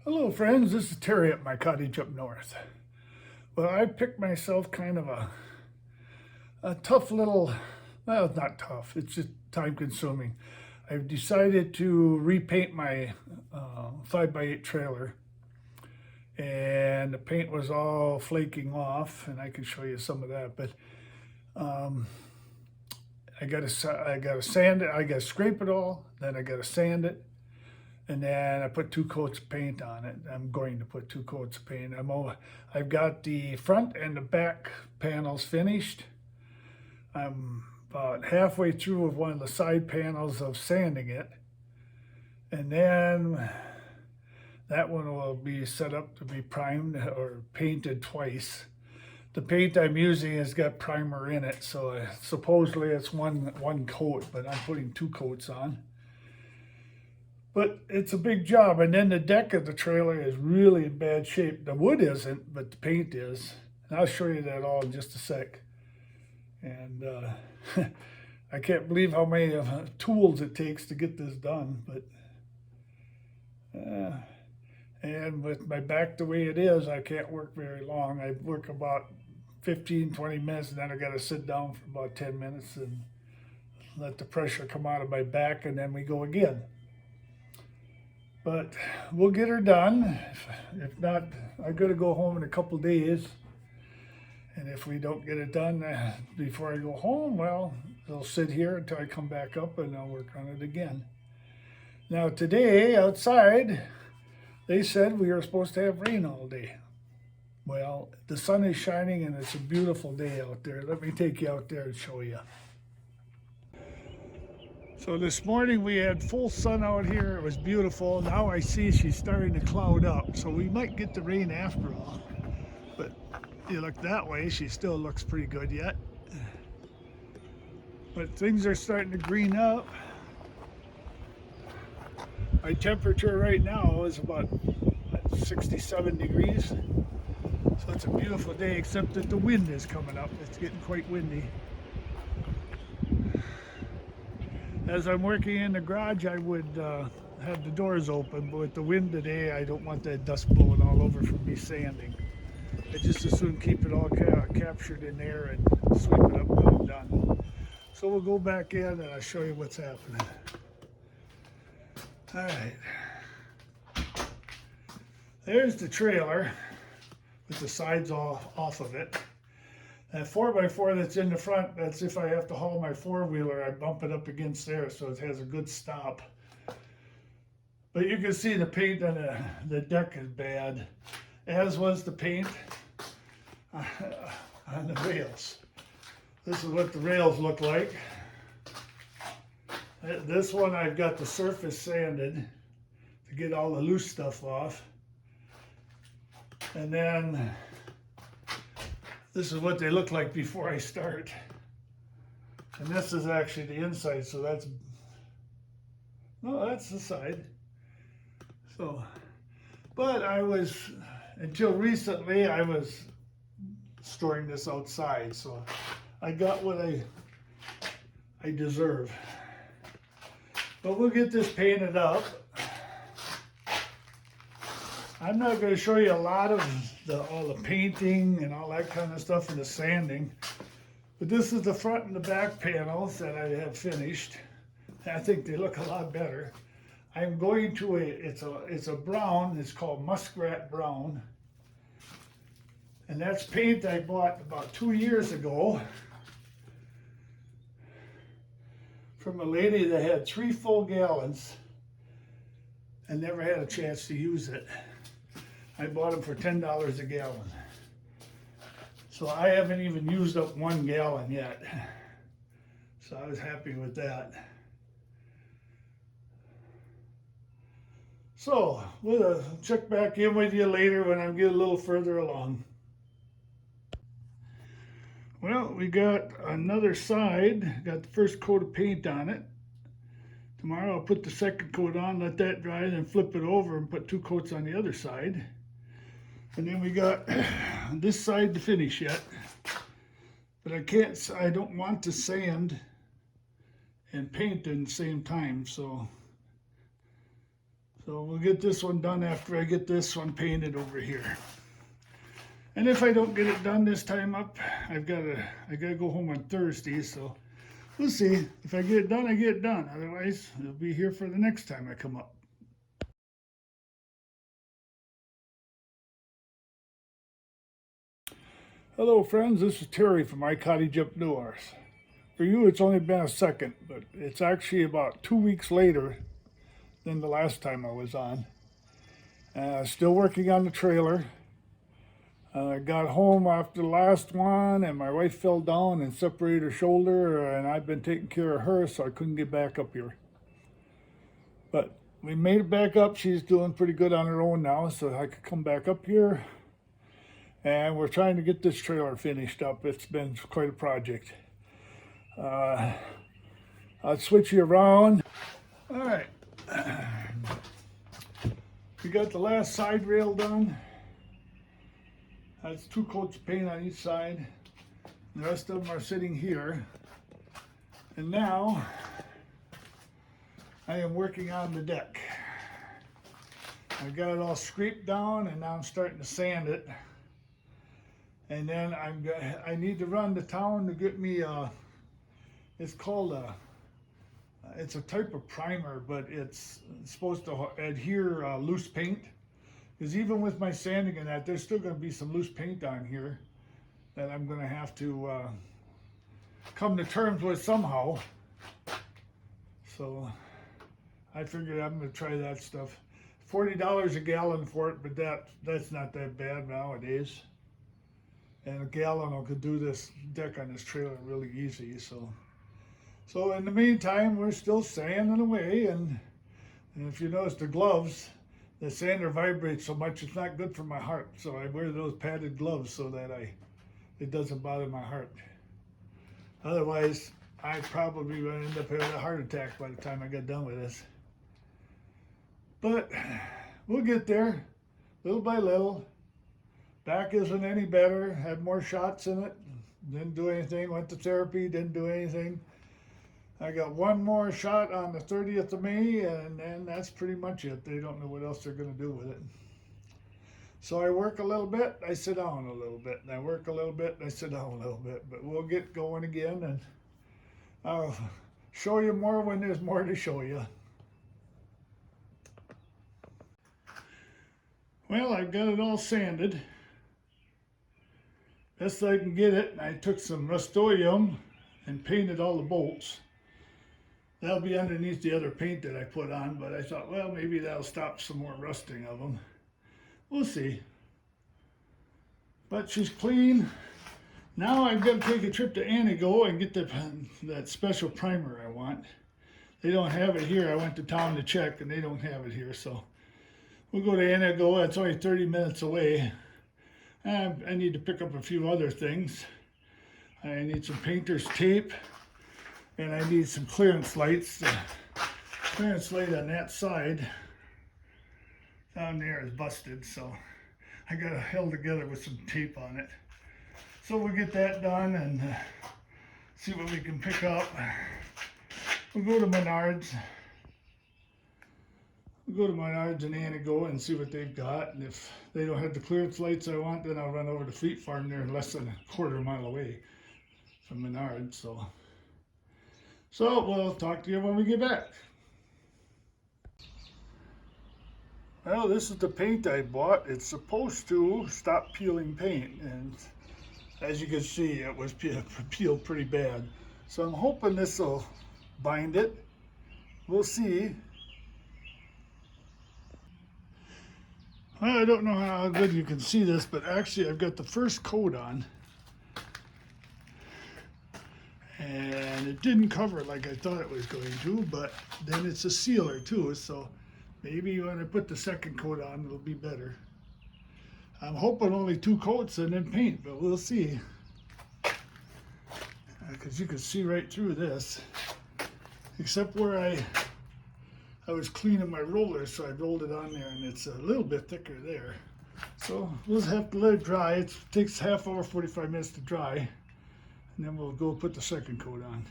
Hello friends, this is Terry at my cottage up north. Well, I picked myself kind of a tough little, well, it's not tough, it's just time consuming. I've decided to repaint my 5x8 trailer, and the paint was all flaking off, and I can show you some of that, but um, I gotta sand it, I gotta scrape it all, then I gotta sand it, and then I put 2 coats of paint on it. I'm going to put 2 coats of paint. I've got the front and the back panels finished. I'm about halfway through with one of the side panels of sanding it. And then that one will be set up to be primed or painted twice. The paint I'm using has got primer in it, so supposedly it's one coat, but I'm putting 2 coats on. But it's a big job, and then the deck of the trailer is really in bad shape. The wood isn't, but the paint is. And I'll show you that all in just a sec. And I can't believe how many tools it takes to get this done. But and with my back the way it is, I can't work very long. I work about 15, 20 minutes, and then I got to sit down for about 10 minutes and let the pressure come out of my back, and then we go again. But we'll get her done. If not, I'm going to go home in a couple days. And if we don't get it done before I go home, well, it'll sit here until I come back up and I'll work on it again. Now today, outside, they said we were supposed to have rain all day. Well, the sun is shining and it's a beautiful day out there. Let me take you out there and show you. So this morning we had full sun out here. It was beautiful. Now I see she's starting to cloud up. So we might get the rain after all. But you look that way, she still looks pretty good yet. But things are starting to green up. My temperature right now is about 67 degrees. So it's a beautiful day, except that the wind is coming up. It's getting quite windy. As I'm working in the garage, I would have the doors open, but with the wind today, I don't want that dust blowing all over from me sanding. I just as soon keep it all captured in there and sweep it up when I'm done. So we'll go back in and I'll show you what's happening. All right. There's the trailer with the sides off of it. That 4x4 that's in the front, that's if I have to haul my four-wheeler, I bump it up against there so it has a good stop. But you can see the paint on the deck is bad, as was the paint on the rails. This is what the rails look like. This one I've got the surface sanded to get all the loose stuff off. And then this is what they look like before I start. And this is actually the inside, so that's the side. So, but until recently, I was storing this outside, so I got what I deserve. But we'll get this painted up. I'm not going to show you a lot of all the painting and all that kind of stuff and the sanding, but this is the front and the back panels that I have finished. I think they look a lot better. I'm going to it's a brown. It's called muskrat brown, and that's paint I bought about 2 years ago from a lady that had 3 full gallons and never had a chance to use it. I bought them for $10 a gallon. So I haven't even used up 1 gallon yet. So I was happy with that. So we'll check back in with you later when I get a little further along. Well, we got another side, got the first coat of paint on it. Tomorrow I'll put the second coat on, let that dry, then flip it over and put 2 coats on the other side. And then we got this side to finish yet. But I don't want to sand and paint at the same time, so So we'll get this one done after I get this one painted over here. And if I don't get it done this time up, I gotta go home on Thursday, so we'll see. If I get it done, I get it done. Otherwise, it'll be here for the next time I come up. Hello friends, this is Terry from My Cottage up north. For you, it's only been a second, but it's actually about 2 weeks later than the last time I was on. Still working on the trailer. I got home after the last one and my wife fell down and separated her shoulder, and I've been taking care of her, so I couldn't get back up here. But we made it back up. She's doing pretty good on her own now, so I could come back up here. And we're trying to get this trailer finished up. It's been quite a project. I'll switch you around. All right. We got the last side rail done. That's 2 coats of paint on each side. The rest of them are sitting here. And now I am working on the deck. I got it all scraped down and now I'm starting to sand it. And then I need to run to town to get me it's called it's a type of primer, but it's supposed to adhere loose paint. Because even with my sanding and that, there's still going to be some loose paint on here that I'm going to have to come to terms with somehow. So I figured I'm going to try that stuff. $40 a gallon for it, but that's not that bad nowadays. And a gallon could do this deck on this trailer really easy. So in the meantime, we're still sanding away, and if you notice the gloves, the sander vibrates so much it's not good for my heart. So I wear those padded gloves so that it doesn't bother my heart. Otherwise, I probably would end up having a heart attack by the time I get done with this. But we'll get there, little by little. Back isn't any better, had more shots in it, didn't do anything, went to therapy, didn't do anything. I got one more shot on the 30th of May, and then that's pretty much it. They don't know what else they're going to do with it. So I work a little bit, I sit down a little bit, and I work a little bit, and I sit down a little bit. But we'll get going again, and I'll show you more when there's more to show you. Well, I've got it all sanded. Best I can get it. I took some Rust-Oleum and painted all the bolts. That'll be underneath the other paint that I put on, but I thought, well, maybe that'll stop some more rusting of them. We'll see. But she's clean. Now I've got to take a trip to Anago and get that special primer I want. They don't have it here. I went to town to check and they don't have it here, so we'll go to Anago. It's only 30 minutes away. I need to pick up a few other things. I need some painter's tape, and I need some clearance lights. The clearance light on that side down there is busted, so I got it held together with some tape on it. So we'll get that done and see what we can pick up. We'll go to Menards. We'll go to Menards and Anago and see what they've got. And if they don't have the clearance lights I want, then I'll run over to Fleet Farm there, less than a quarter mile away from Menards. So we'll talk to you when we get back. Well, this is the paint I bought. It's supposed to stop peeling paint, and as you can see, it was peeled pretty bad. So I'm hoping this will bind it. We'll see. Well, I don't know how good you can see this, but actually I've got the first coat on. And it didn't cover it like I thought it was going to, but then it's a sealer too, so maybe when I put the second coat on, it'll be better. I'm hoping only 2 coats and then paint, but we'll see. Because you can see right through this, except where I was cleaning my roller, so I rolled it on there, and it's a little bit thicker there. So we'll have to let it dry. It takes half hour, 45 minutes to dry, and then we'll go put the second coat on.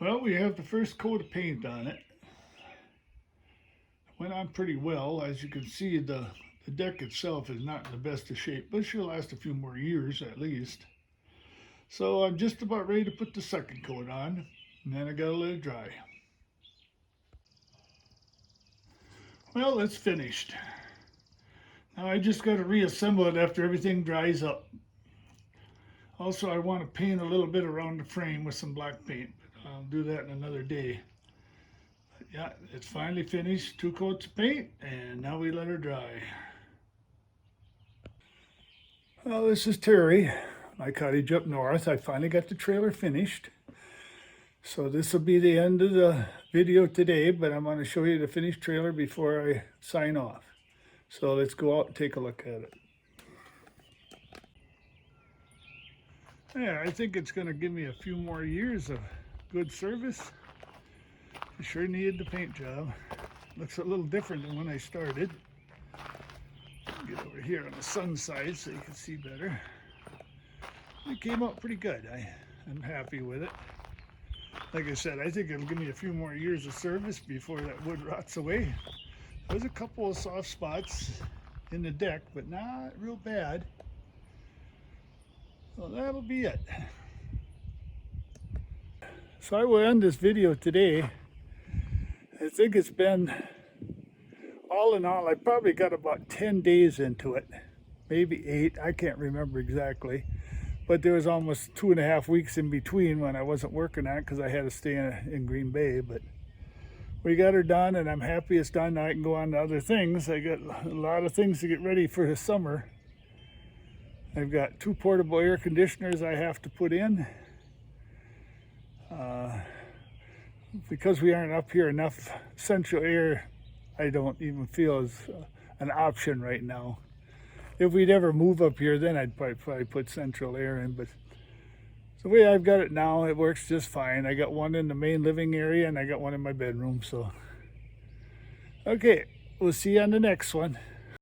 Well, we have the first coat of paint on it. went on pretty well. As you can see, the deck itself is not in the best of shape, but it should last a few more years at least. So I'm just about ready to put the second coat on, and then I gotta let it dry. Well, it's finished. Now I just gotta reassemble it after everything dries up. Also, I want to paint a little bit around the frame with some black paint. I'll do that in another day. But yeah, it's finally finished. 2 coats of paint, and now we let her dry. Well, this is Terry, my cottage up north. I finally got the trailer finished. So this will be the end of the video today, but I'm going to show you the finished trailer before I sign off. So let's go out and take a look at it. Yeah, I think it's going to give me a few more years of good service. I sure needed the paint job. Looks a little different than when I started. Get over here on the sun side so you can see better. It came out pretty good. I'm happy with it. Like I said, I think it'll give me a few more years of service before that wood rots away. There's a couple of soft spots in the deck, but not real bad. Well, that'll be it. So I will end this video today. I think it's been, all in all, I probably got about 10 days into it. Maybe 8, I can't remember exactly. But there was almost 2.5 weeks in between when I wasn't working on it because I had to stay in Green Bay. But we got her done, and I'm happy it's done. Now I can go on to other things. I got a lot of things to get ready for the summer. I've got 2 portable air conditioners I have to put in. Because we aren't up here enough central air, I don't even feel is an option right now. If we'd ever move up here, then I'd probably put central air in, but the way I've got it now, it works just fine. I got one in the main living area and I got one in my bedroom, so. Okay, we'll see you on the next one.